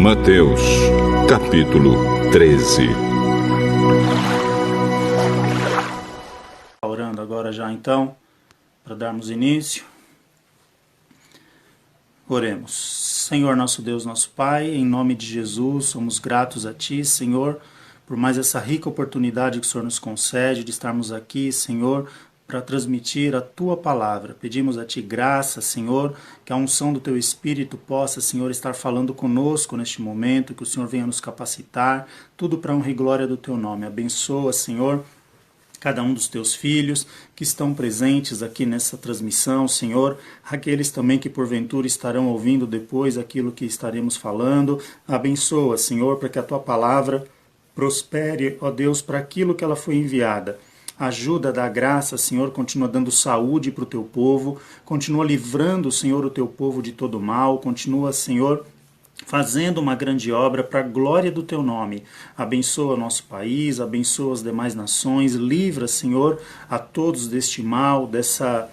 Mateus, capítulo 13. Orando agora já então, para darmos início. Oremos. Senhor nosso Deus, nosso Pai, em nome de Jesus, somos gratos a Ti, Senhor, por mais essa rica oportunidade que o Senhor nos concede de estarmos aqui, Senhor, para transmitir a Tua palavra. Pedimos a Ti graça, Senhor, que a unção do Teu Espírito possa, Senhor, estar falando conosco neste momento, que o Senhor venha nos capacitar, tudo para a honra e glória do Teu nome. Abençoa, Senhor, cada um dos teus filhos que estão presentes aqui nessa transmissão, Senhor, aqueles também que porventura estarão ouvindo depois aquilo que estaremos falando. Abençoa, Senhor, para que a Tua palavra prospere, ó Deus, para aquilo que ela foi enviada. Ajuda, dá graça, Senhor, continua dando saúde para o Teu povo, continua livrando, Senhor, o Teu povo de todo mal, continua, Senhor, fazendo uma grande obra para a glória do Teu nome. Abençoa nosso país, abençoa as demais nações, livra, Senhor, a todos deste mal, dessa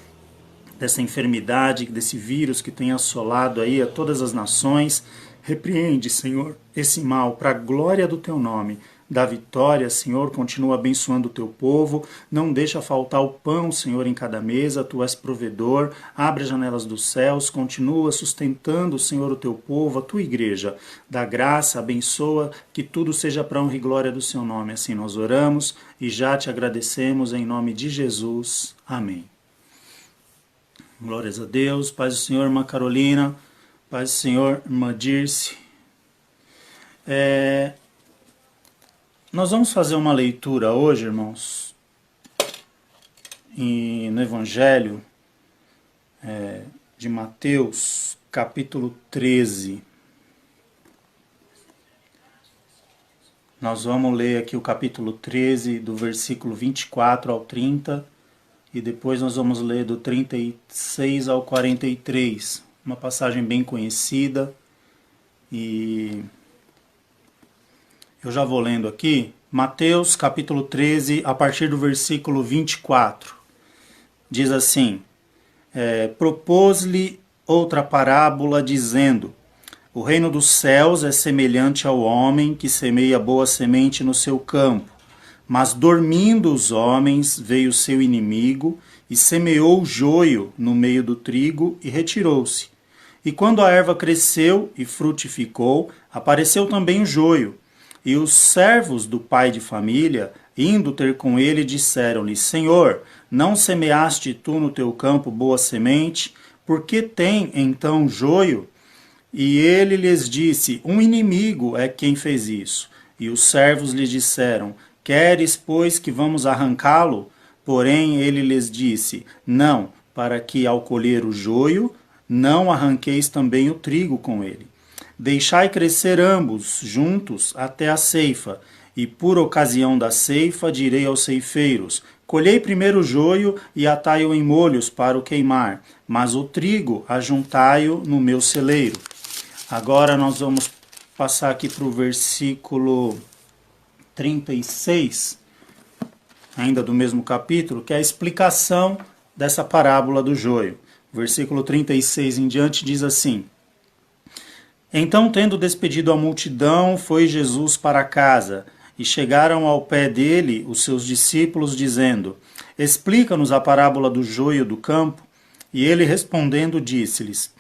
enfermidade, desse vírus que tem assolado aí a todas as nações. Repreende, Senhor, esse mal para a glória do Teu nome. Dá vitória, Senhor, continua abençoando o Teu povo, não deixa faltar o pão, Senhor, em cada mesa, Tu és provedor, abre as janelas dos céus, continua sustentando, Senhor, o Teu povo, a Tua igreja. Dá graça, abençoa, que tudo seja para a honra e glória do Seu nome. Assim nós oramos e já Te agradecemos em nome de Jesus. Amém. Glórias a Deus, paz do Senhor, irmã Carolina, paz do Senhor, irmã Dirce. Nós vamos fazer uma leitura hoje, irmãos, no Evangelho de Mateus, capítulo 13. Nós vamos ler aqui o capítulo 13, do versículo 24 ao 30, e depois nós vamos ler do 36 ao 43, uma passagem bem conhecida, e eu já vou lendo aqui. Mateus capítulo 13, a partir do versículo 24. Diz assim: propôs-lhe outra parábola, dizendo: o reino dos céus é semelhante ao homem que semeia boa semente no seu campo. Mas dormindo os homens, veio seu inimigo e semeou o joio no meio do trigo e retirou-se. E quando a erva cresceu e frutificou, apareceu também o joio. E os servos do pai de família, indo ter com ele, disseram-lhe: Senhor, não semeaste tu no teu campo boa semente? Por que tem então joio? E ele lhes disse: um inimigo é quem fez isso. E os servos lhe disseram: queres, pois, que vamos arrancá-lo? Porém ele lhes disse: não, para que ao colher o joio, não arranqueis também o trigo com ele. Deixai crescer ambos juntos até a ceifa, e por ocasião da ceifa direi aos ceifeiros: colhei primeiro o joio e atai-o em molhos para o queimar, mas o trigo ajuntai-o no meu celeiro. Agora nós vamos passar aqui para o versículo 36, ainda do mesmo capítulo, que é a explicação dessa parábola do joio. O versículo 36 em diante diz assim: então, tendo despedido a multidão, foi Jesus para casa, e chegaram ao pé dele os seus discípulos, dizendo: explica-nos a parábola do joio do campo. E ele respondendo disse-lhes: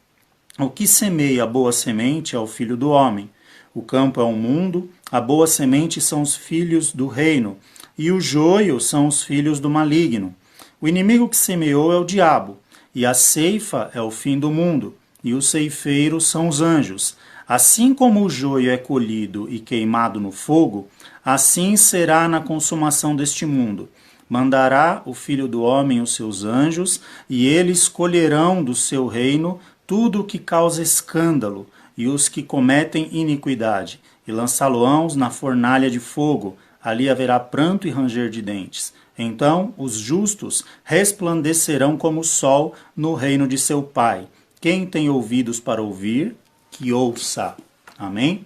o que semeia a boa semente é o filho do homem. O campo é o mundo, a boa semente são os filhos do reino, e o joio são os filhos do maligno. O inimigo que semeou é o diabo, e a ceifa é o fim do mundo, e os ceifeiros são os anjos. Assim como o joio é colhido e queimado no fogo, assim será na consumação deste mundo. Mandará o Filho do Homem os seus anjos, e eles colherão do seu reino tudo o que causa escândalo, e os que cometem iniquidade, e lançá-lo-ão na fornalha de fogo. Ali haverá pranto e ranger de dentes. Então os justos resplandecerão como o sol no reino de seu Pai. Quem tem ouvidos para ouvir, que ouça. Amém?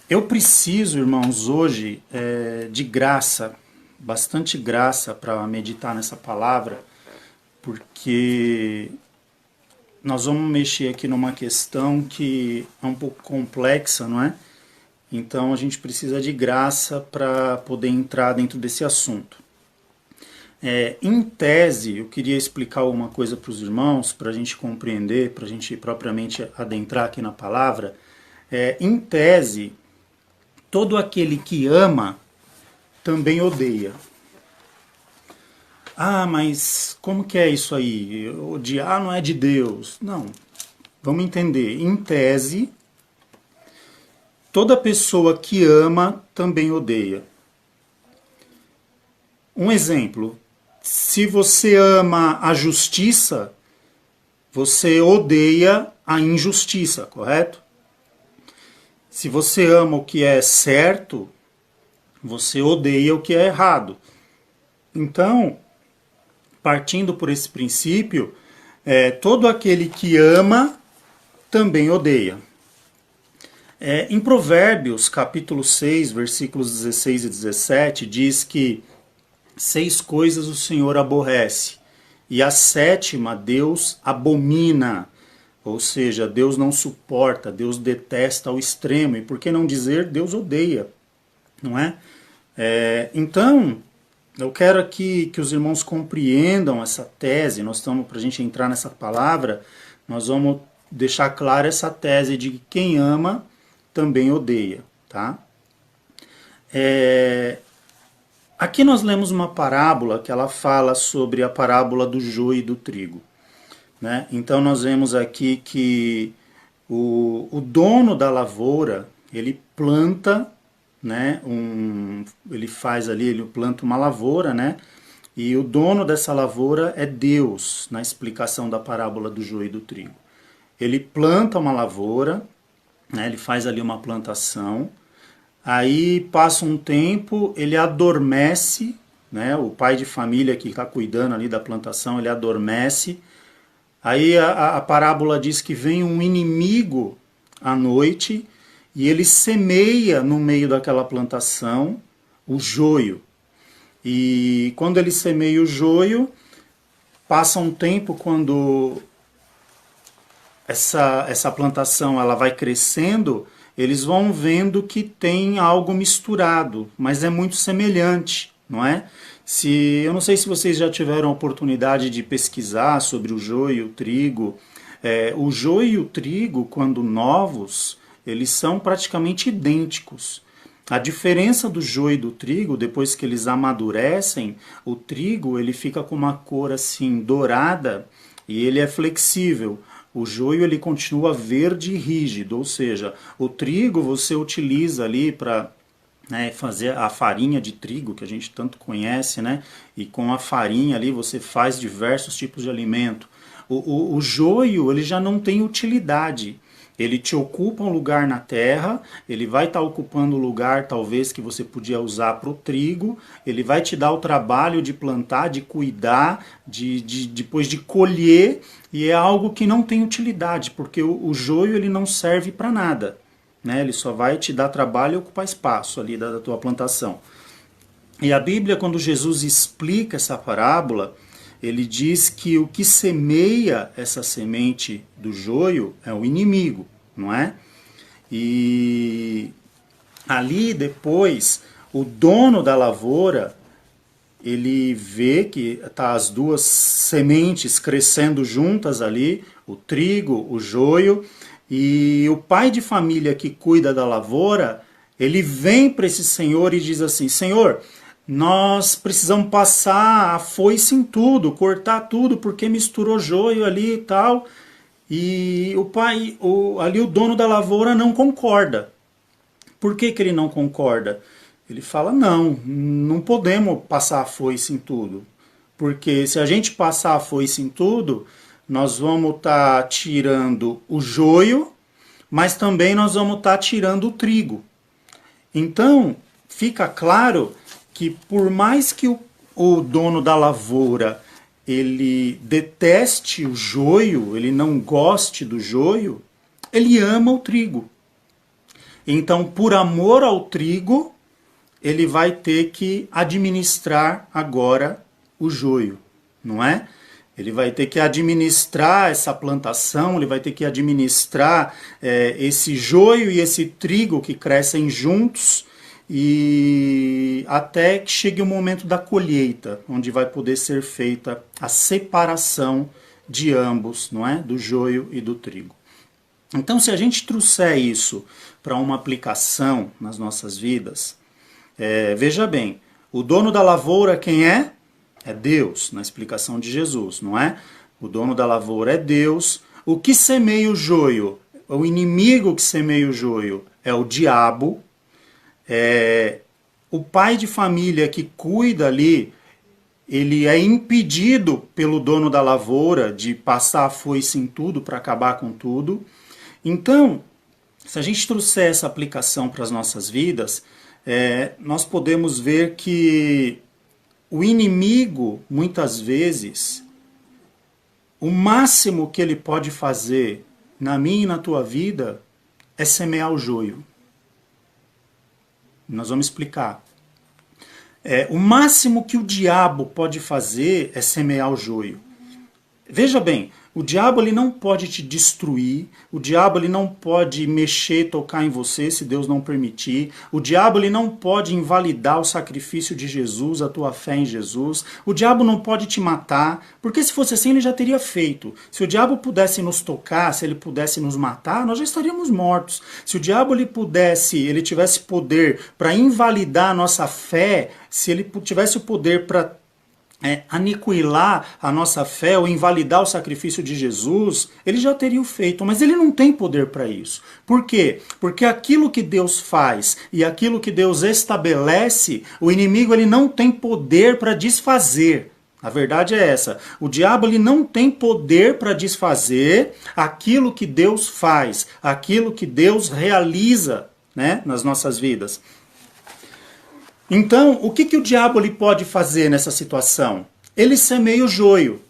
Eu preciso, irmãos, hoje de graça, bastante graça para meditar nessa palavra, porque nós vamos mexer aqui numa questão que é um pouco complexa, não é? Então a gente precisa de graça para poder entrar dentro desse assunto. Em tese, eu queria explicar alguma coisa para os irmãos, para a gente compreender, para a gente propriamente adentrar aqui na palavra. Em tese, todo aquele que ama também odeia. Ah, mas como que é isso aí? Odiar não é de Deus. Não, vamos entender. Em tese, toda pessoa que ama também odeia. Um exemplo, se você ama a justiça, você odeia a injustiça, correto? Se você ama o que é certo, você odeia o que é errado. Então, partindo por esse princípio, todo aquele que ama também odeia. Em Provérbios, capítulo 6, versículos 16 e 17, diz que 6 coisas o Senhor aborrece, e a 7ª Deus abomina. Ou seja, Deus não suporta, Deus detesta ao extremo, e por que não dizer Deus odeia, não é? Então, eu quero aqui que os irmãos compreendam essa tese. Nós estamos, para a gente entrar nessa palavra, nós vamos deixar clara essa tese de que quem ama também odeia, tá? Aqui nós lemos uma parábola que ela fala sobre a parábola do joio e do trigo, né? Então nós vemos aqui que o dono da lavoura, ele planta, né, ele faz ali, ele planta uma lavoura, né? E o dono dessa lavoura é Deus, na explicação da parábola do joio e do trigo. Ele planta uma lavoura, né, ele faz ali uma plantação. Aí passa um tempo, ele adormece, né? O pai de família que está cuidando ali da plantação, ele adormece. Aí a parábola diz que vem um inimigo à noite e ele semeia no meio daquela plantação o joio. E quando ele semeia o joio, passa um tempo, quando essa plantação ela vai crescendo, eles vão vendo que tem algo misturado, mas é muito semelhante, não é? Eu não sei se vocês já tiveram a oportunidade de pesquisar sobre o joio e o trigo. O joio e o trigo, quando novos, eles são praticamente idênticos. A diferença do joio e do trigo, depois que eles amadurecem, o trigo ele fica com uma cor assim dourada e ele é flexível. O joio ele continua verde e rígido, ou seja, o trigo você utiliza ali para fazer a farinha de trigo, que a gente tanto conhece, né? E com a farinha ali você faz diversos tipos de alimento. O joio ele já não tem utilidade. Ele te ocupa um lugar na terra, ele vai estar ocupando o lugar talvez que você podia usar para o trigo, ele vai te dar o trabalho de plantar, de cuidar, depois de colher, e é algo que não tem utilidade, porque o joio ele não serve para nada, né? Ele só vai te dar trabalho e ocupar espaço ali da tua plantação. E a Bíblia, quando Jesus explica essa parábola, ele diz que o que semeia essa semente do joio é o inimigo, não é? E ali depois, o dono da lavoura, ele vê que tá as duas sementes crescendo juntas ali, o trigo, o joio, e o pai de família que cuida da lavoura, ele vem para esse senhor e diz assim: Senhor, nós precisamos passar a foice em tudo, cortar tudo, porque misturou joio ali e tal. E o dono da lavoura não concorda. Por que ele não concorda? Ele fala, não podemos passar a foice em tudo. Porque se a gente passar a foice em tudo, nós vamos estar tirando o joio, mas também nós vamos estar tirando o trigo. Então, fica claro que por mais que o dono da lavoura ele deteste o joio, ele não goste do joio, ele ama o trigo. Então, por amor ao trigo, ele vai ter que administrar agora o joio, não é? Ele vai ter que administrar essa plantação, ele vai ter que administrar esse joio e esse trigo que crescem juntos, e até que chegue o momento da colheita, onde vai poder ser feita a separação de ambos, não é? Do joio e do trigo. Então, se a gente trouxer isso para uma aplicação nas nossas vidas, veja bem, o dono da lavoura quem é? É Deus, na explicação de Jesus, não é? O dono da lavoura é Deus. O que semeia o joio, o inimigo que semeia o joio é o diabo. O pai de família que cuida ali, ele é impedido pelo dono da lavoura de passar a foice em tudo para acabar com tudo. Então, se a gente trouxer essa aplicação para as nossas vidas, nós podemos ver que o inimigo, muitas vezes, o máximo que ele pode fazer na minha e na tua vida é semear o joio. Nós vamos explicar. O máximo que o diabo pode fazer é semear o joio. Veja bem, o diabo ele não pode te destruir, o diabo ele não pode mexer, tocar em você se Deus não permitir, o diabo ele não pode invalidar o sacrifício de Jesus, a tua fé em Jesus, o diabo não pode te matar, porque se fosse assim ele já teria feito. Se o diabo pudesse nos tocar, se ele pudesse nos matar, nós já estaríamos mortos. Se o diabo ele tivesse poder para invalidar a nossa fé, se ele tivesse o poder para aniquilar a nossa fé ou invalidar o sacrifício de Jesus, ele já teria o feito, mas ele não tem poder para isso. Por quê? Porque aquilo que Deus faz e aquilo que Deus estabelece, o inimigo ele não tem poder para desfazer. A verdade é essa. O diabo ele não tem poder para desfazer aquilo que Deus faz, aquilo que Deus realiza, né, nas nossas vidas. Então, o que o diabo ele pode fazer nessa situação? Ele semeia o joio.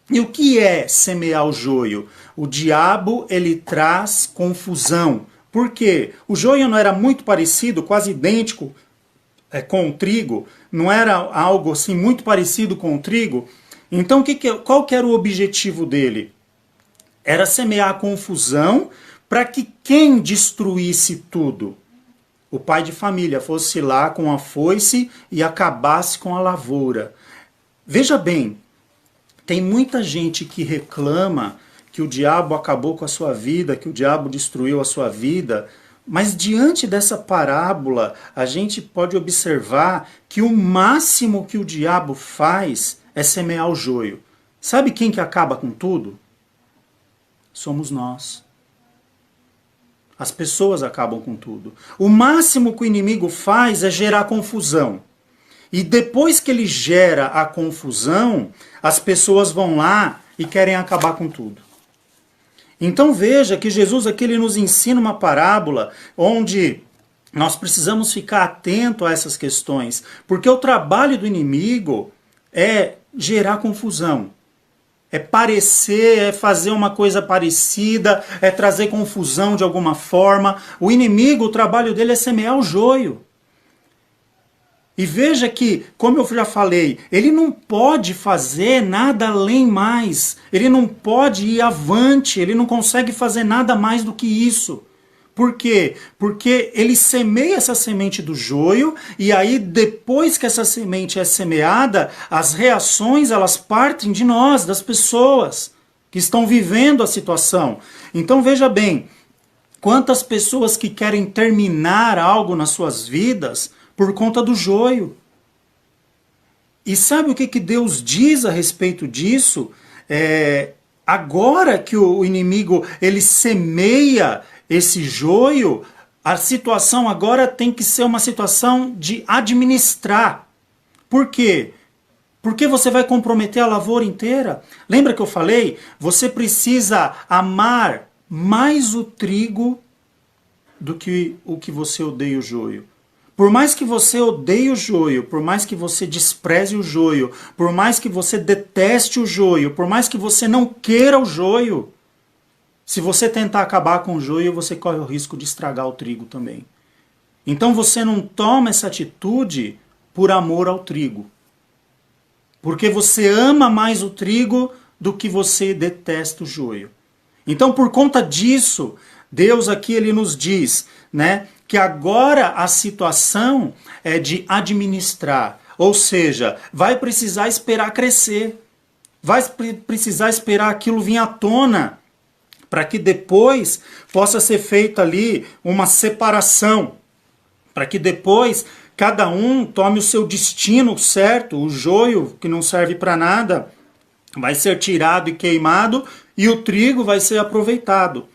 E o que é semear o joio? O diabo ele traz confusão. Por quê? O joio não era muito parecido, quase idêntico com o trigo? Não era algo assim muito parecido com o trigo? Então, qual que era o objetivo dele? Era semear a confusão para que quem destruísse tudo? O pai de família fosse lá com a foice e acabasse com a lavoura. Veja bem, tem muita gente que reclama que o diabo acabou com a sua vida, que o diabo destruiu a sua vida, mas diante dessa parábola, a gente pode observar que o máximo que o diabo faz é semear o joio. Sabe quem que acaba com tudo? Somos nós. As pessoas acabam com tudo. O máximo que o inimigo faz é gerar confusão. E depois que ele gera a confusão, as pessoas vão lá e querem acabar com tudo. Então veja que Jesus aqui ele nos ensina uma parábola onde nós precisamos ficar atento a essas questões. Porque o trabalho do inimigo é gerar confusão. É parecer, é fazer uma coisa parecida, é trazer confusão de alguma forma. O inimigo, o trabalho dele é semear o joio. E veja que, como eu já falei, ele não pode fazer nada além mais. Ele não pode ir avante, ele não consegue fazer nada mais do que isso. Por quê? Porque ele semeia essa semente do joio e aí depois que essa semente é semeada, as reações elas partem de nós, das pessoas que estão vivendo a situação. Então veja bem, quantas pessoas que querem terminar algo nas suas vidas por conta do joio. E sabe o que Deus diz a respeito disso? Agora que o inimigo ele semeia esse joio, a situação agora tem que ser uma situação de administrar. Por quê? Porque você vai comprometer a lavoura inteira. Lembra que eu falei? Você precisa amar mais o trigo do que o que você odeia o joio. Por mais que você odeie o joio, por mais que você despreze o joio, por mais que você deteste o joio, por mais que você não queira o joio, se você tentar acabar com o joio, você corre o risco de estragar o trigo também. Então você não toma essa atitude por amor ao trigo. Porque você ama mais o trigo do que você detesta o joio. Então, por conta disso, Deus aqui ele nos diz, né, que agora a situação é de administrar, ou seja, vai precisar esperar crescer, vai precisar esperar aquilo vir à tona, para que depois possa ser feita ali uma separação, para que depois cada um tome o seu destino certo, o joio que não serve para nada vai ser tirado e queimado e o trigo vai ser aproveitado.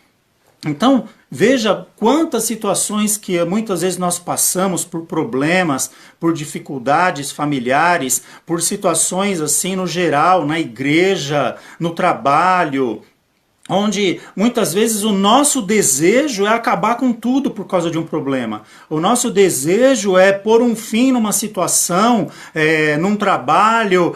Então, veja quantas situações que muitas vezes nós passamos por problemas, por dificuldades familiares, por situações assim no geral, na igreja, no trabalho, onde muitas vezes o nosso desejo é acabar com tudo por causa de um problema. O nosso desejo é pôr um fim numa situação, num trabalho,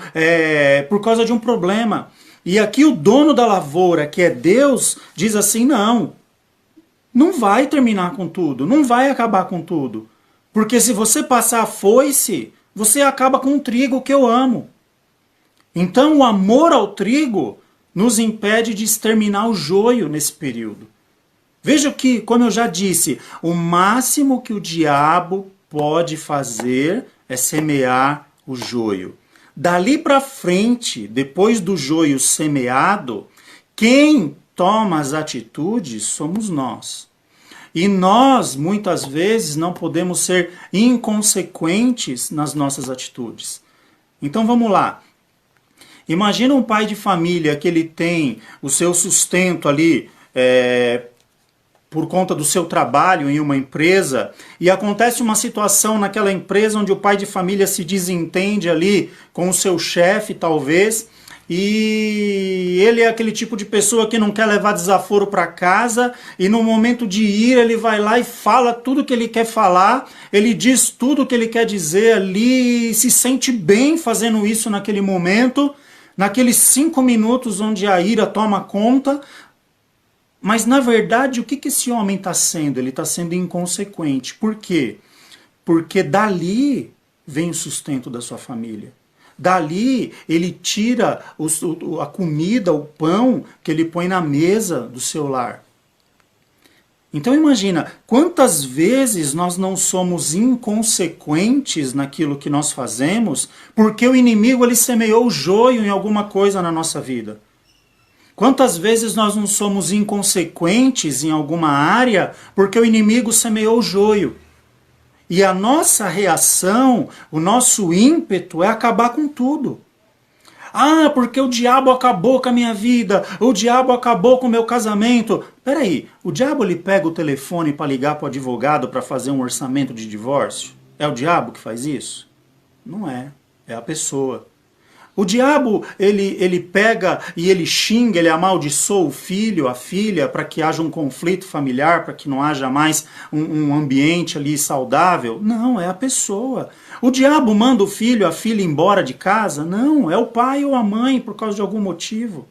por causa de um problema. E aqui o dono da lavoura, que é Deus, diz assim, não vai terminar com tudo, não vai acabar com tudo. Porque se você passar a foice, você acaba com o trigo que eu amo. Então o amor ao trigo nos impede de exterminar o joio nesse período. Veja que, como eu já disse, o máximo que o diabo pode fazer é semear o joio. Dali para frente, depois do joio semeado, quem toma as atitudes somos nós. E nós, muitas vezes, não podemos ser inconsequentes nas nossas atitudes. Então vamos lá. Imagina um pai de família que ele tem o seu sustento ali por conta do seu trabalho em uma empresa e acontece uma situação naquela empresa onde o pai de família se desentende ali com o seu chefe, talvez, e ele é aquele tipo de pessoa que não quer levar desaforo para casa e no momento de ir ele vai lá e fala tudo que ele quer falar, ele diz tudo que ele quer dizer ali e se sente bem fazendo isso naquele momento, naqueles 5 minutos onde a ira toma conta, mas na verdade o que esse homem está sendo? Ele está sendo inconsequente. Por quê? Porque dali vem o sustento da sua família. Dali ele tira a comida, o pão que ele põe na mesa do seu lar. Então imagina, quantas vezes nós não somos inconsequentes naquilo que nós fazemos, porque o inimigo ele semeou o joio em alguma coisa na nossa vida. Quantas vezes nós não somos inconsequentes em alguma área, porque o inimigo semeou o joio. E a nossa reação, o nosso ímpeto é acabar com tudo. Ah, porque o diabo acabou com a minha vida, o diabo acabou com o meu casamento. Peraí, o diabo ele pega o telefone para ligar para o advogado para fazer um orçamento de divórcio? É o diabo que faz isso? Não é, é a pessoa. O diabo, ele pega e ele xinga, ele amaldiçoa o filho, a filha, para que haja um conflito familiar, para que não haja mais um ambiente ali saudável. Não, é a pessoa. O diabo manda o filho, a filha embora de casa? Não, é o pai ou a mãe por causa de algum motivo.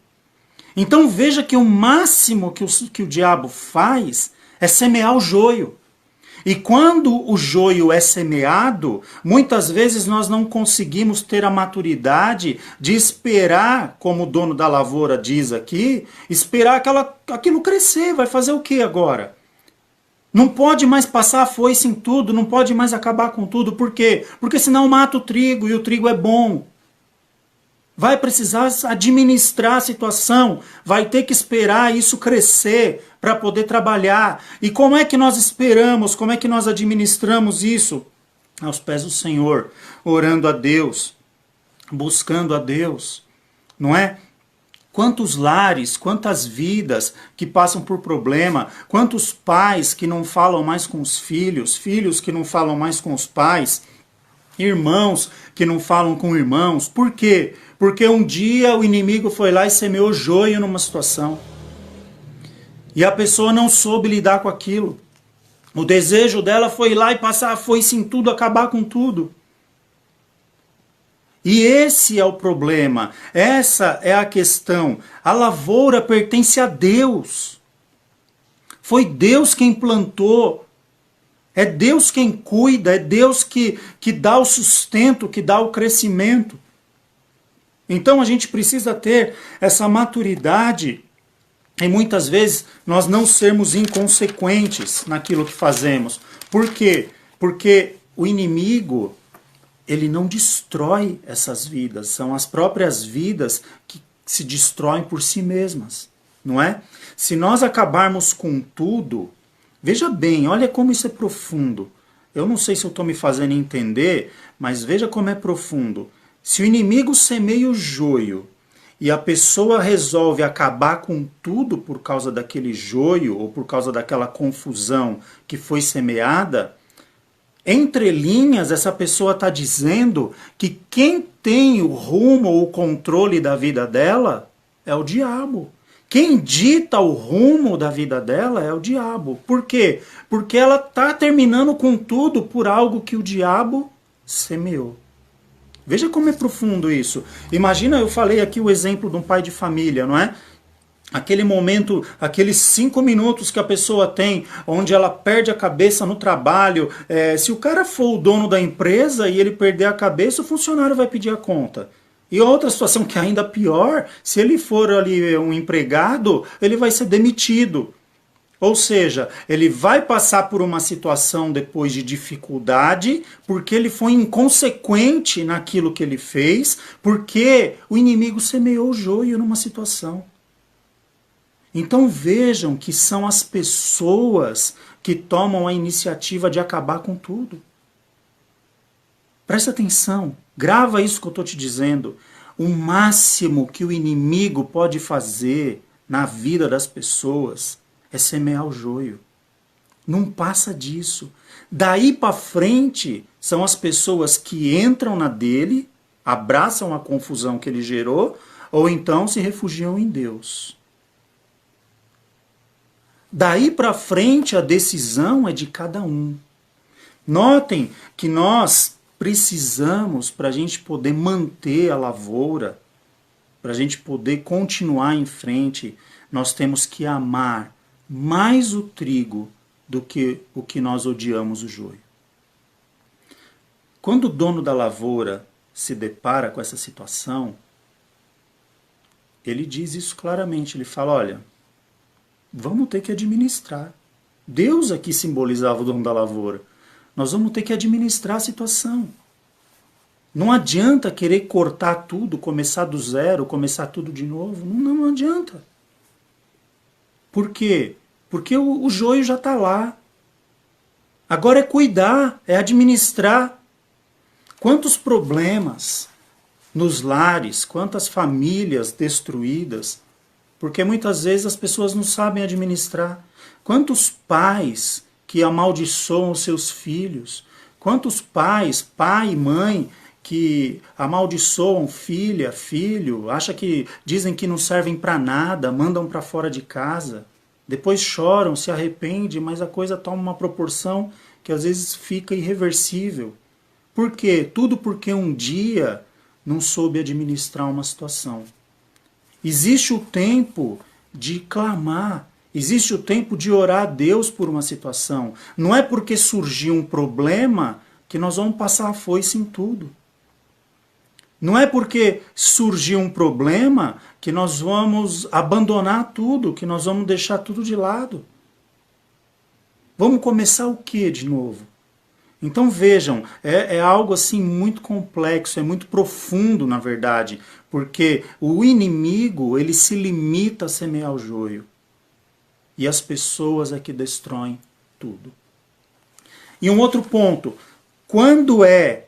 Então veja que o máximo que o diabo faz é semear o joio. E quando o joio é semeado, muitas vezes nós não conseguimos ter a maturidade de esperar, como o dono da lavoura diz aqui, esperar aquilo crescer. Vai fazer o que agora? Não pode mais passar a foice em tudo, não pode mais acabar com tudo. Por quê? Porque senão mata o trigo e o trigo é bom. Vai precisar administrar a situação, vai ter que esperar isso crescer para poder trabalhar. E como é que nós esperamos, como é que nós administramos isso? Aos pés do Senhor, orando a Deus, buscando a Deus, não é? Quantos lares, quantas vidas que passam por problema, quantos pais que não falam mais com os filhos, filhos que não falam mais com os pais, irmãos que não falam com irmãos. Por quê? Porque um dia o inimigo foi lá e semeou joio numa situação. E a pessoa não soube lidar com aquilo. O desejo dela foi ir lá e passar a foice em tudo, acabar com tudo. E esse é o problema. Essa é a questão. A lavoura pertence a Deus. Foi Deus quem plantou. É Deus quem cuida, é Deus que dá o sustento, que dá o crescimento. Então a gente precisa ter essa maturidade e muitas vezes nós não sermos inconsequentes naquilo que fazemos. Por quê? Porque o inimigo, ele não destrói essas vidas, são as próprias vidas que se destroem por si mesmas, não é? Se nós acabarmos com tudo, veja bem, olha como isso é profundo. Eu não sei se eu estou me fazendo entender, mas veja como é profundo. Se o inimigo semeia o joio e a pessoa resolve acabar com tudo por causa daquele joio ou por causa daquela confusão que foi semeada, entre linhas essa pessoa está dizendo que quem tem o rumo ou o controle da vida dela é o diabo. Quem dita o rumo da vida dela é o diabo. Por quê? Porque ela está terminando com tudo por algo que o diabo semeou. Veja como é profundo isso. Imagina, eu falei aqui o exemplo de um pai de família, não é? Aquele momento, aqueles 5 minutos que a pessoa tem, onde ela perde a cabeça no trabalho. Se o cara for o dono da empresa e ele perder a cabeça, o funcionário vai pedir a conta. E outra situação que é ainda pior, se ele for ali um empregado, ele vai ser demitido. Ou seja, ele vai passar por uma situação depois de dificuldade, porque ele foi inconsequente naquilo que ele fez, porque o inimigo semeou o joio numa situação. Então vejam que são as pessoas que tomam a iniciativa de acabar com tudo. Presta atenção, grava isso que eu estou te dizendo. O máximo que o inimigo pode fazer na vida das pessoas é semear o joio. Não passa disso. Daí para frente são as pessoas que entram na dele, abraçam a confusão que ele gerou, ou então se refugiam em Deus. Daí para frente a decisão é de cada um. Notem que nós precisamos, para a gente poder manter a lavoura, para a gente poder continuar em frente, nós temos que amar mais o trigo do que o que nós odiamos o joio. Quando o dono da lavoura se depara com essa situação, ele diz isso claramente, ele fala, olha, vamos ter que administrar. Deus aqui simbolizava o dono da lavoura. Nós vamos ter que administrar a situação. Não adianta querer cortar tudo, começar do zero, começar tudo de novo. Não adianta. Por quê? Porque o joio já está lá. Agora é cuidar, é administrar. Quantos problemas nos lares, quantas famílias destruídas, porque muitas vezes as pessoas não sabem administrar. Quantos pais que amaldiçoam os seus filhos, quantos pais, pai e mãe, que amaldiçoam filha, filho, dizem que não servem para nada, mandam para fora de casa, depois choram, se arrependem, mas a coisa toma uma proporção que às vezes fica irreversível. Por quê? Tudo porque um dia não soube administrar uma situação. Existe o tempo de clamar, existe o tempo de orar a Deus por uma situação. Não é porque surgiu um problema que nós vamos passar a foice em tudo. Não é porque surgiu um problema que nós vamos abandonar tudo, que nós vamos deixar tudo de lado. Vamos começar o quê de novo? Então vejam, é algo assim muito complexo, é muito profundo na verdade, porque o inimigo ele se limita a semear o joio e as pessoas é que destroem tudo. E um outro ponto, quando é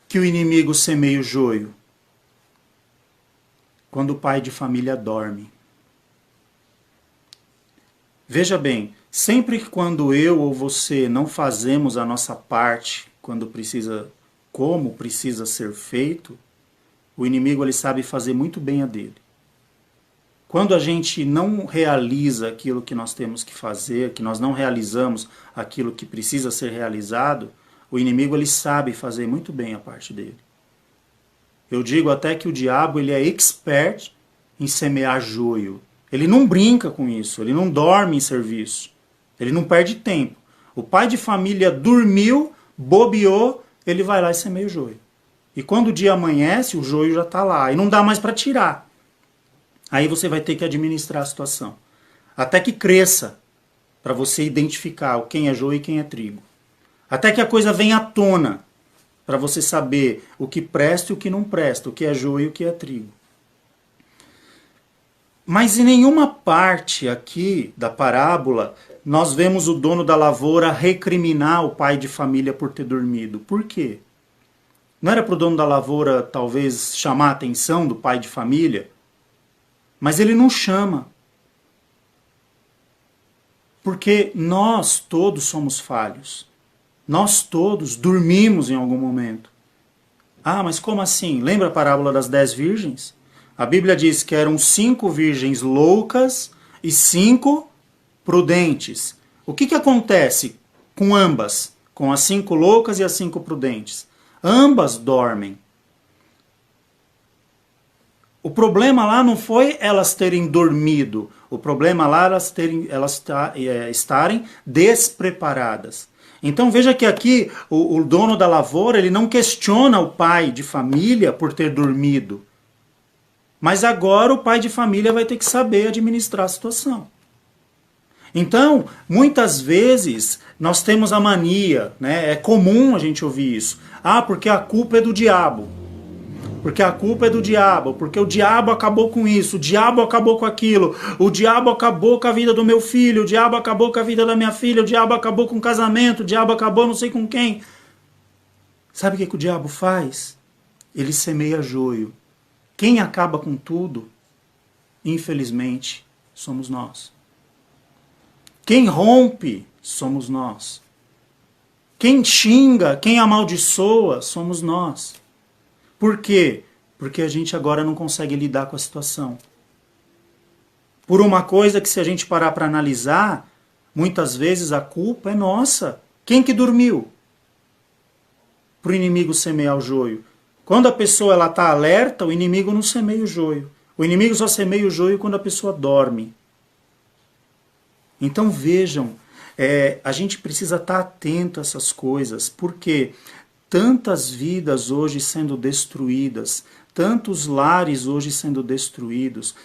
que o inimigo semeia o joio? Quando o pai de família dorme. Veja bem, sempre que quando eu ou você não fazemos a nossa parte, como precisa ser feito, o inimigo ele sabe fazer muito bem a dele. Quando a gente não realiza aquilo que nós temos que fazer, que nós não realizamos aquilo que precisa ser realizado, o inimigo ele sabe fazer muito bem a parte dele. Eu digo até que o diabo ele é expert em semear joio. Ele não brinca com isso, ele não dorme em serviço, ele não perde tempo. O pai de família dormiu, bobeou, ele vai lá e semeia o joio. E quando o dia amanhece, o joio já está lá. E não dá mais para tirar. Aí você vai ter que administrar a situação. Até que cresça, para você identificar quem é joio e quem é trigo. Até que a coisa venha à tona, para você saber o que presta e o que não presta, o que é joio e o que é trigo. Mas em nenhuma parte aqui da parábola nós vemos o dono da lavoura recriminar o pai de família por ter dormido. Por quê? Não era para o dono da lavoura talvez chamar a atenção do pai de família? Mas ele não chama. Porque nós todos somos falhos. Nós todos dormimos em algum momento. Ah, mas como assim? Lembra a parábola das 10 virgens? A Bíblia diz que eram 5 virgens loucas e 5 prudentes. O que acontece com ambas? Com as 5 loucas e as 5 prudentes? Ambas dormem. O problema lá não foi elas terem dormido. O problema lá é elas estarem despreparadas. Então veja que aqui o dono da lavoura ele não questiona o pai de família por ter dormido. Mas agora o pai de família vai ter que saber administrar a situação. Então, muitas vezes, nós temos a mania, né? É comum a gente ouvir isso. Ah, porque a culpa é do diabo. Porque a culpa é do diabo. Porque o diabo acabou com isso. O diabo acabou com aquilo. O diabo acabou com a vida do meu filho. O diabo acabou com a vida da minha filha. O diabo acabou com o casamento. O diabo acabou não sei com quem. Sabe o que o diabo faz? Ele semeia joio. Quem acaba com tudo, infelizmente, somos nós. Quem rompe, somos nós. Quem xinga, quem amaldiçoa, somos nós. Por quê? Porque a gente agora não consegue lidar com a situação. Por uma coisa que se a gente parar para analisar, muitas vezes a culpa é nossa. Quem que dormiu? Para o inimigo semear o joio. Quando a pessoa está alerta, o inimigo não semeia o joio. O inimigo só semeia o joio quando a pessoa dorme. Então vejam, a gente precisa estar atento a essas coisas, porque tantas vidas hoje sendo destruídas, tantos lares hoje sendo destruídos,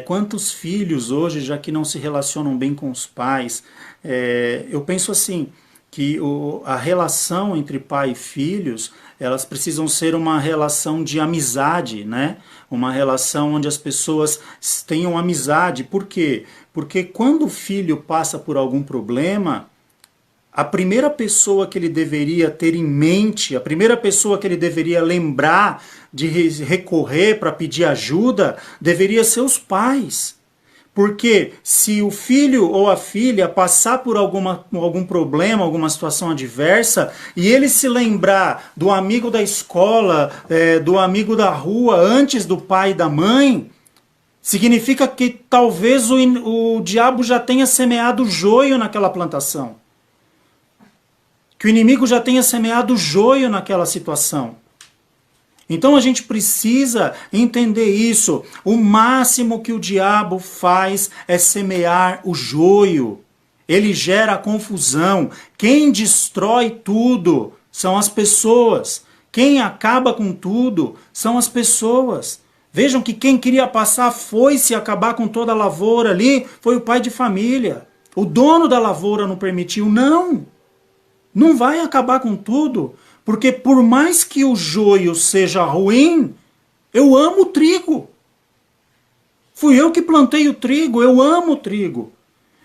quantos filhos hoje já que não se relacionam bem com os pais. Eu penso assim, que a relação entre pai e filhos, elas precisam ser uma relação de amizade, né? Uma relação onde as pessoas tenham amizade. Por quê? Porque quando o filho passa por algum problema, a primeira pessoa que ele deveria ter em mente, a primeira pessoa que ele deveria lembrar de recorrer para pedir ajuda, deveria ser os pais. Porque se o filho ou a filha passar por algum problema, alguma situação adversa, e ele se lembrar do amigo da escola, do amigo da rua, antes do pai e da mãe, significa que talvez o diabo já tenha semeado joio naquela plantação. Que o inimigo já tenha semeado joio naquela situação. Então a gente precisa entender isso. O máximo que o diabo faz é semear o joio. Ele gera confusão. Quem destrói tudo são as pessoas. Quem acaba com tudo são as pessoas. Vejam que quem queria passar foice e acabar com toda a lavoura ali foi o pai de família. O dono da lavoura não permitiu. Não vai acabar com tudo. Porque por mais que o joio seja ruim, eu amo o trigo. Fui eu que plantei o trigo, eu amo o trigo.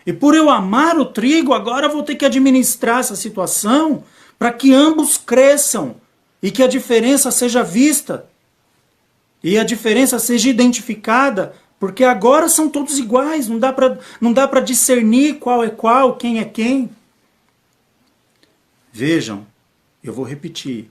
E por eu amar o trigo, agora vou ter que administrar essa situação para que ambos cresçam e que a diferença seja vista. E a diferença seja identificada, porque agora são todos iguais, não dá para discernir qual é qual, quem é quem. Vejam. Eu vou repetir,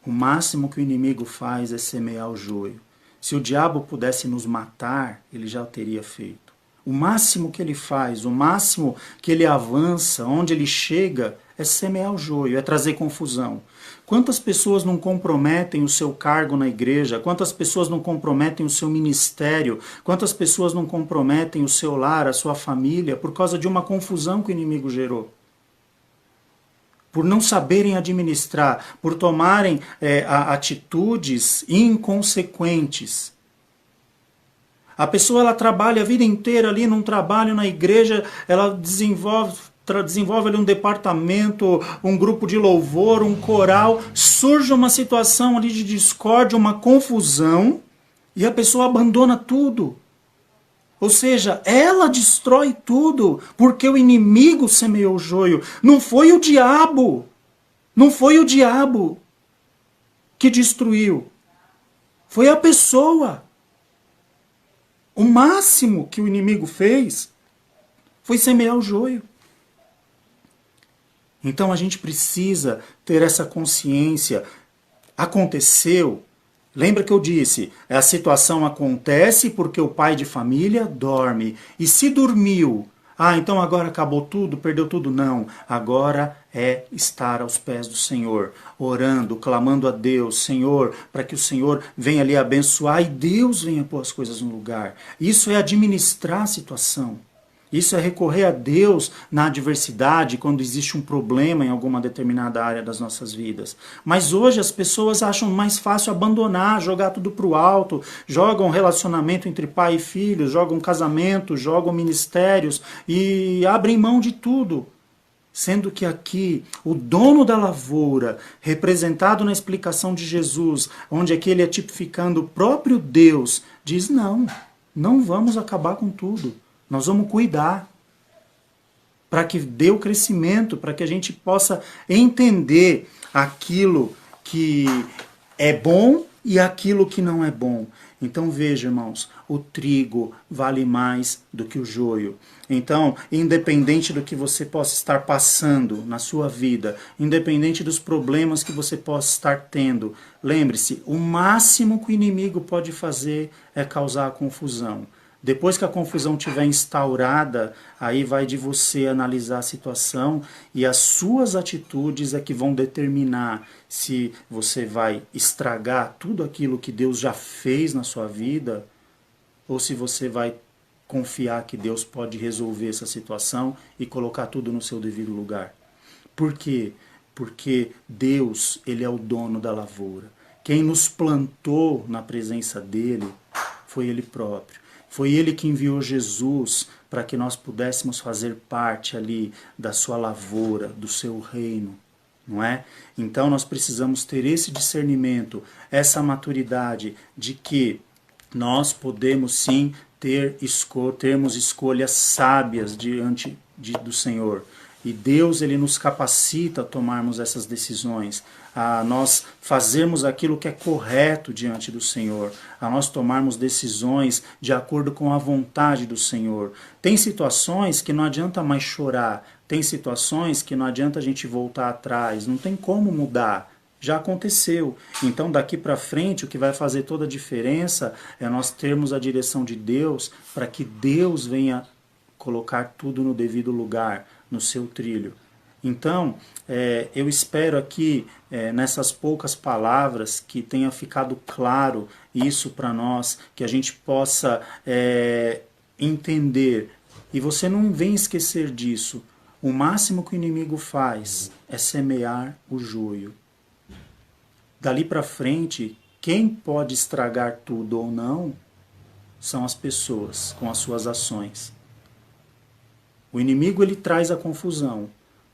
o máximo que o inimigo faz é semear o joio. Se o diabo pudesse nos matar, ele já o teria feito. O máximo que ele faz, o máximo que ele avança, onde ele chega, é semear o joio, é trazer confusão. Quantas pessoas não comprometem o seu cargo na igreja? Quantas pessoas não comprometem o seu ministério? Quantas pessoas não comprometem o seu lar, a sua família, por causa de uma confusão que o inimigo gerou? por não saberem administrar, por tomarem atitudes inconsequentes. A pessoa ela trabalha a vida inteira ali num trabalho na igreja, ela desenvolve ali um departamento, um grupo de louvor, um coral, surge uma situação ali de discórdia, uma confusão, e a pessoa abandona tudo. Ou seja, ela destrói tudo, porque o inimigo semeou o joio. Não foi o diabo, não foi o diabo que destruiu, foi a pessoa. O máximo que o inimigo fez foi semear o joio. Então a gente precisa ter essa consciência. Aconteceu, lembra que eu disse, a situação acontece porque o pai de família dorme. E se dormiu, então agora acabou tudo, perdeu tudo? Não, agora é estar aos pés do Senhor, orando, clamando a Deus, Senhor, para que o Senhor venha ali abençoar e Deus venha pôr as coisas no lugar. Isso é administrar a situação. Isso é recorrer a Deus na adversidade, quando existe um problema em alguma determinada área das nossas vidas. Mas hoje as pessoas acham mais fácil abandonar, jogar tudo para o alto, jogam relacionamento entre pai e filho, jogam casamento, jogam ministérios e abrem mão de tudo. Sendo que aqui, o dono da lavoura, representado na explicação de Jesus, onde aqui ele é tipificando o próprio Deus, diz não vamos acabar com tudo. Nós vamos cuidar para que dê o crescimento, para que a gente possa entender aquilo que é bom e aquilo que não é bom. Então veja, irmãos, o trigo vale mais do que o joio. Então, independente do que você possa estar passando na sua vida, independente dos problemas que você possa estar tendo, lembre-se, o máximo que o inimigo pode fazer é causar confusão. Depois que a confusão estiver instaurada, aí vai de você analisar a situação e as suas atitudes é que vão determinar se você vai estragar tudo aquilo que Deus já fez na sua vida ou se você vai confiar que Deus pode resolver essa situação e colocar tudo no seu devido lugar. Por quê? Porque Deus, ele é o dono da lavoura. Quem nos plantou na presença dele foi ele próprio. Foi ele que enviou Jesus para que nós pudéssemos fazer parte ali da sua lavoura, do seu reino, não é? Então nós precisamos ter esse discernimento, essa maturidade de que nós podemos sim termos escolhas sábias diante do Senhor. E Deus ele nos capacita a tomarmos essas decisões, a nós fazermos aquilo que é correto diante do Senhor, a nós tomarmos decisões de acordo com a vontade do Senhor. Tem situações que não adianta mais chorar, tem situações que não adianta a gente voltar atrás, não tem como mudar. Já aconteceu. Então daqui para frente o que vai fazer toda a diferença é nós termos a direção de Deus para que Deus venha colocar tudo no devido lugar, no seu trilho. Então, eu espero aqui, nessas poucas palavras, que tenha ficado claro isso para nós, que a gente possa entender. E você não vem esquecer disso. O máximo que o inimigo faz é semear o joio. Dali para frente, quem pode estragar tudo ou não são as pessoas com as suas ações. O inimigo ele traz a confusão,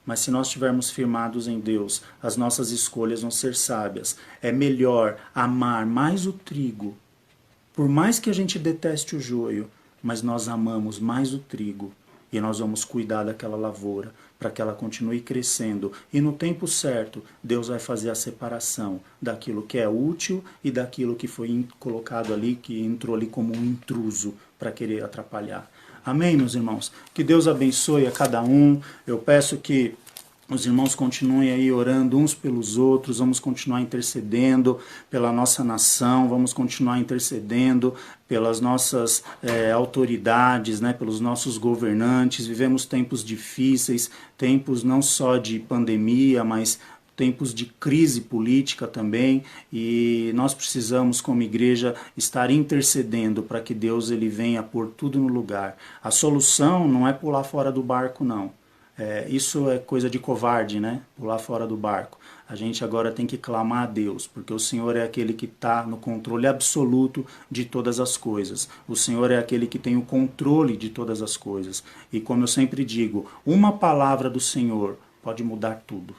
mas se nós estivermos firmados em Deus, as nossas escolhas vão ser sábias. É melhor amar mais o trigo, por mais que a gente deteste o joio, mas nós amamos mais o trigo e nós vamos cuidar daquela lavoura para que ela continue crescendo. E no tempo certo, Deus vai fazer a separação daquilo que é útil e daquilo que foi colocado ali, que entrou ali como um intruso para querer atrapalhar. Amém, meus irmãos? Que Deus abençoe a cada um. Eu peço que os irmãos continuem aí orando uns pelos outros, vamos continuar intercedendo pela nossa nação, vamos continuar intercedendo pelas nossas autoridades, né, pelos nossos governantes. Vivemos tempos difíceis, tempos não só de pandemia, mas tempos de crise política também, e nós precisamos, como igreja, estar intercedendo para que Deus ele venha pôr tudo no lugar. A solução não é pular fora do barco, não. Isso é coisa de covarde, né? Pular fora do barco. A gente agora tem que clamar a Deus, porque o Senhor é aquele que está no controle absoluto de todas as coisas. O Senhor é aquele que tem o controle de todas as coisas. E como eu sempre digo, uma palavra do Senhor pode mudar tudo,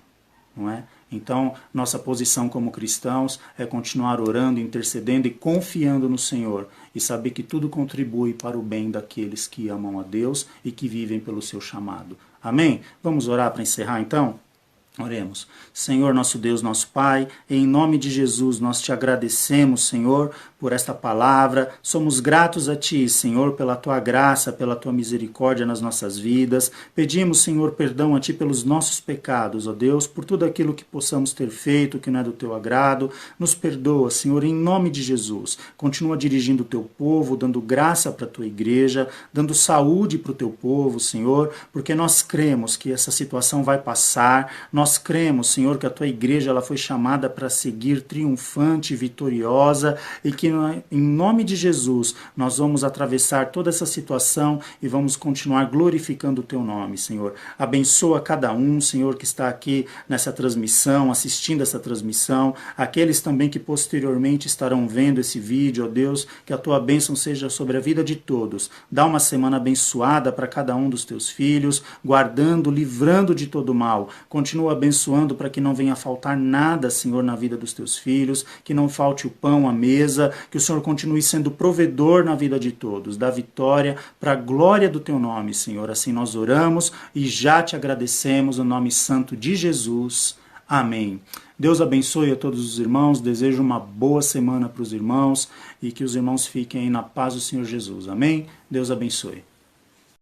não é? Então, nossa posição como cristãos é continuar orando, intercedendo e confiando no Senhor e saber que tudo contribui para o bem daqueles que amam a Deus e que vivem pelo seu chamado. Amém? Vamos orar para encerrar então? Oremos. Senhor, nosso Deus, nosso Pai, em nome de Jesus nós te agradecemos, Senhor, por esta palavra. Somos gratos a Ti, Senhor, pela Tua graça, pela Tua misericórdia nas nossas vidas. Pedimos, Senhor, perdão a Ti pelos nossos pecados, ó Deus, por tudo aquilo que possamos ter feito que não é do Teu agrado. Nos perdoa, Senhor, em nome de Jesus. Continua dirigindo o Teu povo, dando graça para a Tua igreja, dando saúde para o Teu povo, Senhor, porque nós cremos que essa situação vai passar. Nós cremos, Senhor, que a Tua igreja ela foi chamada para seguir triunfante, vitoriosa e que em nome de Jesus nós vamos atravessar toda essa situação e vamos continuar glorificando o Teu nome, Senhor. Abençoa cada um, Senhor, que está aqui nessa transmissão, assistindo essa transmissão, aqueles também que posteriormente estarão vendo esse vídeo, ó Deus, que a Tua bênção seja sobre a vida de todos. Dá uma semana abençoada para cada um dos Teus filhos, guardando, livrando de todo mal. Continua abençoando para que não venha faltar nada, Senhor, na vida dos Teus filhos, que não falte o pão à mesa, que o Senhor continue sendo provedor na vida de todos, dá vitória para a glória do Teu nome, Senhor. Assim nós oramos e já Te agradecemos no nome santo de Jesus. Amém. Deus abençoe a todos os irmãos, desejo uma boa semana para os irmãos e que os irmãos fiquem na paz do Senhor Jesus. Amém? Deus abençoe.